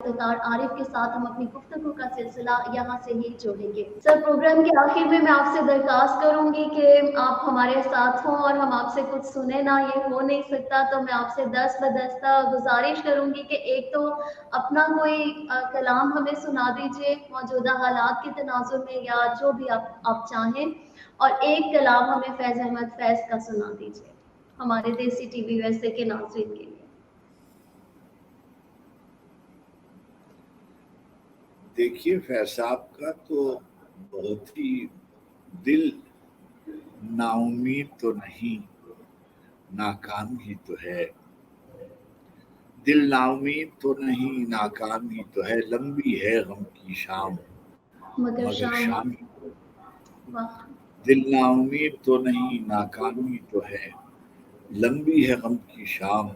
इफ्तिखार आरिफ के साथ हम अपनी गुफ्तगू का सिलसिला यहाँ से ही जोड़ेंगे। सर, प्रोग्राम के आखिर में मैं आपसे दरख्वास्त करूंगी कि आप हमारे साथ हों और हम आपसे कुछ सुने ना, ये हो नहीं सकता। तो मैं आपसे दस्त बदस्ता गुजारिश करूंगी कि एक तो अपना कोई कलाम हमें सुना दीजिए मौजूदा हालात के तनाजुर में, या जो भी आप चाहें, और एक कलाम हमें फैज़ अहमद फैज़ का सुना दीजिए हमारे देसी टीवी वैसे के नाज़रीन के लिए। देखिए, फैज साहब का तो बहुत ही दिल नाउमीद तो नहीं, नाकाम ही तो है। दिल नाउमीद तो नहीं, नाकाम ही तो है। लंबी है गम की शाम मगर शाम ही। वाह, दिल नाउमीद तो नहीं, नाकाम ही तो है। लंबी है गम की शाम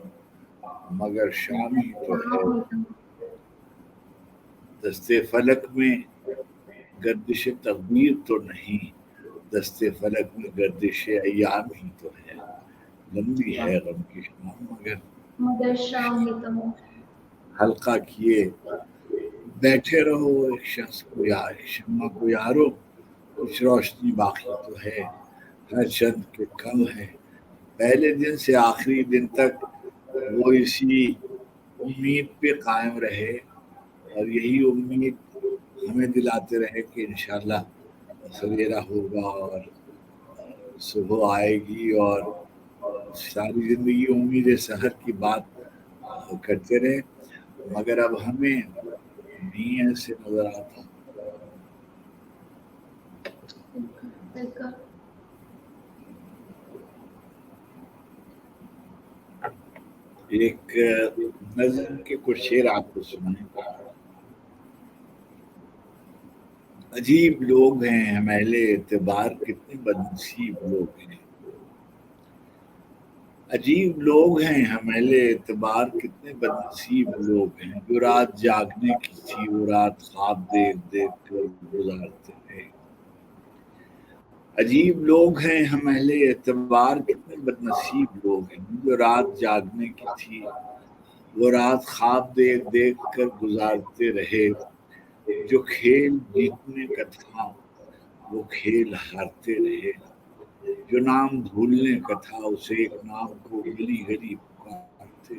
मगर शाम ही तो है। दस्ते फलक में गर्दिश तकदीर तो नहीं, दस्ते फलक में गर्दिश अय्याम ही तो है। लंबी है गम की शाम मगर शाम ही तो है। हल्का किए बैठे रहो एक शख्स को, एक शम्मा को यारो, कुछ रोशनी बाकी तो है। हर चंद के कम है। पहले दिन से आखिरी दिन तक वो इसी उम्मीद पे कायम रहे और यही उम्मीद हमें दिलाते रहे कि इंशाल्लाह सवेरा होगा और सुबह आएगी, और सारी जिंदगी उम्मीद सहर की बात करते रहे। मगर अब हमें नहीं ऐसे नजर आता। एक नज़म के कुछ शेर आपको सुनाए। अजीब लोग हैं हम अहले एतबार, कितने बदनसीब लोग हैं। अजीब लोग हैं हम अहले एतबार, कितने बदनसीब लोग हैं। जो रात जागने की थी वो रात ख्वाब देख देख कर गुजारते रहे। अजीब लोग हैं हम अहले एतबार, कितने बदनसीब लोग हैं। जो रात जागने की थी वो रात ख्वाब देख देख कर गुजारते रहे। जो खेल जीतने का था वो खेल हारते रहे। जो नाम भूलने का था उसे एक नाम को गली गली पुकारते।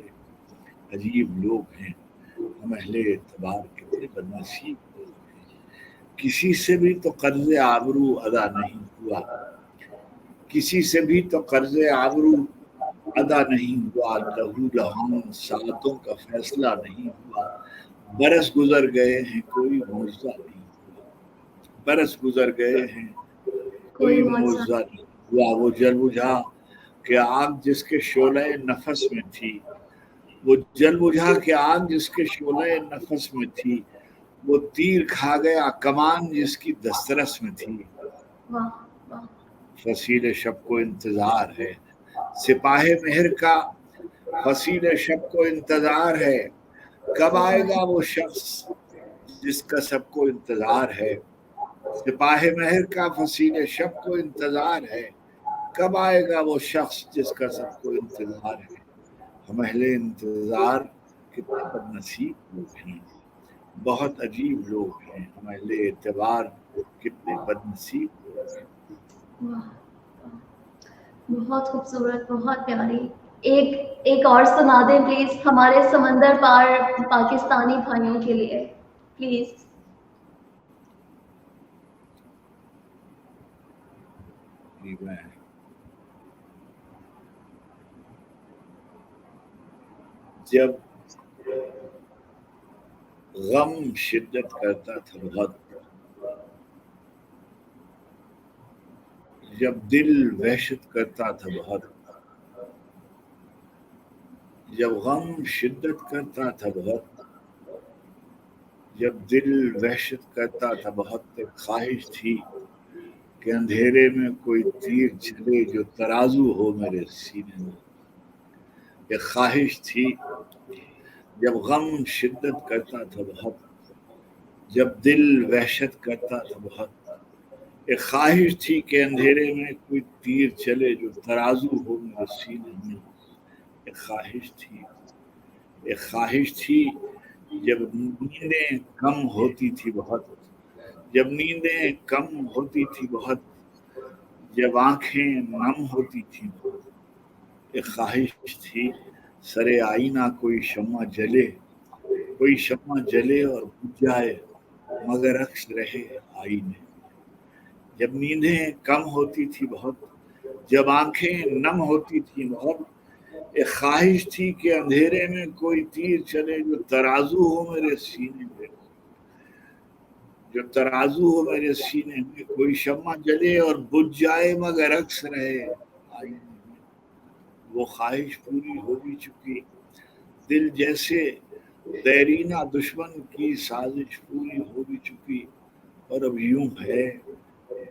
अजीब लोग हैं हम अहले एतबार, कितने बदनसीब लोग हैं। किसी से भी तो कर्ज आबरू अदा नहीं हुआ, किसी से भी तो कर्ज आबरू अदा नहीं हुआ। लहू लहान सातों का फैसला नहीं हुआ। बरस गुजर गए हैं कोई मुआवजा नहीं हुआ। बरस गुजर गए हैं कोई मुआवजा नहीं हुआ। वो जल बुझा कि आग जिसके शोले नफस में थी, वो जल बुझा कि आग जिसके शोले नफस में थी, वो तीर खा गया कमान जिसकी दस्तरस में थी। फसील शब को इंतजार है सिपाही मेहर का, फसील शब को इंतजार है। कब आएगा वो शख्स जिसका सबको इंतजार है। सिपाही मेहर का फसील शब को इंतजार है। कब आएगा वो शख्स जिसका सबको इंतजार है। हम अहले इंतजार कितने बदनसीब लोग हैं, बहुत अजीब लोग हैं। हम अहले एतबार कितने बदनसीब लोग हैं। बहुत खूबसूरत, बहुत प्यारी। एक और सुना दें प्लीज हमारे समंदर पार पाकिस्तानी भाइयों के लिए, प्लीज। जब गम शिद्दत करता था बहुत, जब दिल वहशत करता था बहुत, जब गम शिद्दत करता था बहुत, जब दिल वहशत करता था बहुत, तब ख्वाहिश थी कि अंधेरे में कोई तीर चले जो तराजू हो मेरे सीने में। ये ख्वाहिश थी जब गम शिद्दत करता था बहुत, जब दिल वहशत करता था बहुत। एक ख्वाहिश थी कि अंधेरे में कोई तीर चले जो तराजू हो मेरे सीने में। एक ख्वाहिश थी جب نیندیں کم ہوتی تھی بہت، جب نیندیں کم ہوتی تھی بہت، جب آنکھیں نم ہوتی تھیں، ایک خواہش تھی سر آئینہ کوئی شمع جلے، کوئی شمع جلے اور بجھ جائے مگر عکس رہے آئینے۔ جب نیندیں کم ہوتی تھی بہت، جب آنکھیں نم ہوتی تھی بہت، ایک خواہش تھی کہ اندھیرے میں کوئی تیر چلے جو ترازو ہو میرے سینے پہ، جو ترازو ہو میرے سینے میں، کوئی شمع جلے اور بجھ جائے مگر عکس رہے آئینے میں۔ وہ خواہش پوری ہو بھی چکی، دل جیسے دیرینہ دشمن کی سازش پوری ہو بھی چکی، اور اب یوں ہے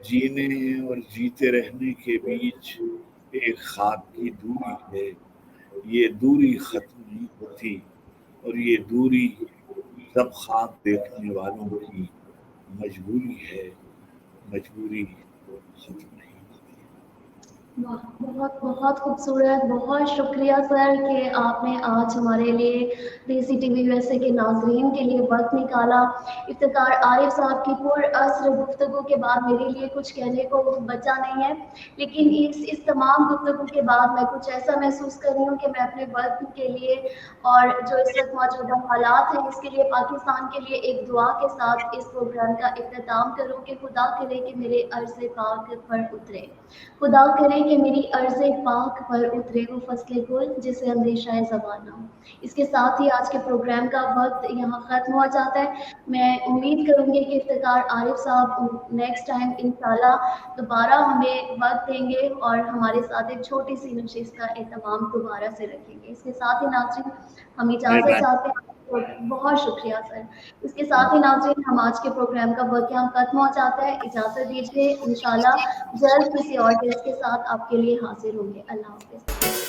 جینے اور جیتے رہنے کے بیچ ایک خواب کی دوری ہے، یہ دوری ختم نہیں ہوتی، اور یہ دوری سب خواب دیکھنے والوں کی مجبوری ہے، مجبوری ختم نہیں ہوتی۔ واہ، بہت بہت خوبصورت، بہت شکریہ سر کہ آپ نے آج ہمارے لیے دیسی ٹی وی USA کے ناظرین کے لیے وقت نکالا۔ افتخار عارف صاحب کی پر اثر گفتگو کے بعد میرے لیے کچھ کہنے کو بچا نہیں ہے، لیکن اس تمام گفتگو کے بعد میں کچھ ایسا محسوس کر رہی ہوں کہ میں اپنے وقت کے لیے اور جو اس وقت موجودہ حالات ہیں اس کے لیے پاکستان کے لیے ایک دعا کے ساتھ اس پروگرام کا اختتام کروں کہ خدا کرے کہ میرے عرض پاک پر اترے، خدا کرے کہ میری عرض پاک پر اترے وہ فصل گل جسے اندیشہ زمانہ ہو۔ اس کے ساتھ ہی آج کے پروگرام کا وقت یہاں ختم ہو جاتا ہے۔ میں امید کروں گی کہ افتخار عارف صاحب نیکسٹ ٹائم انشاءاللہ دوبارہ ہمیں وقت دیں گے اور ہمارے ساتھ ایک چھوٹی سی نشست کا اہتمام دوبارہ سے رکھیں گے۔ اس کے ساتھ ہی ناظرین ہم اجازت چاہتے ہیں، بہت شکریہ سر۔ اس کے ساتھ ہی ناظرین ہم آج کے پروگرام کا وقت یہاں ختم ہو جاتا ہے، اجازت دیجیے، انشاءاللہ جلد کسی اور گیسٹ کے ساتھ آپ کے لیے حاضر ہوں گے۔ اللہ حافظ۔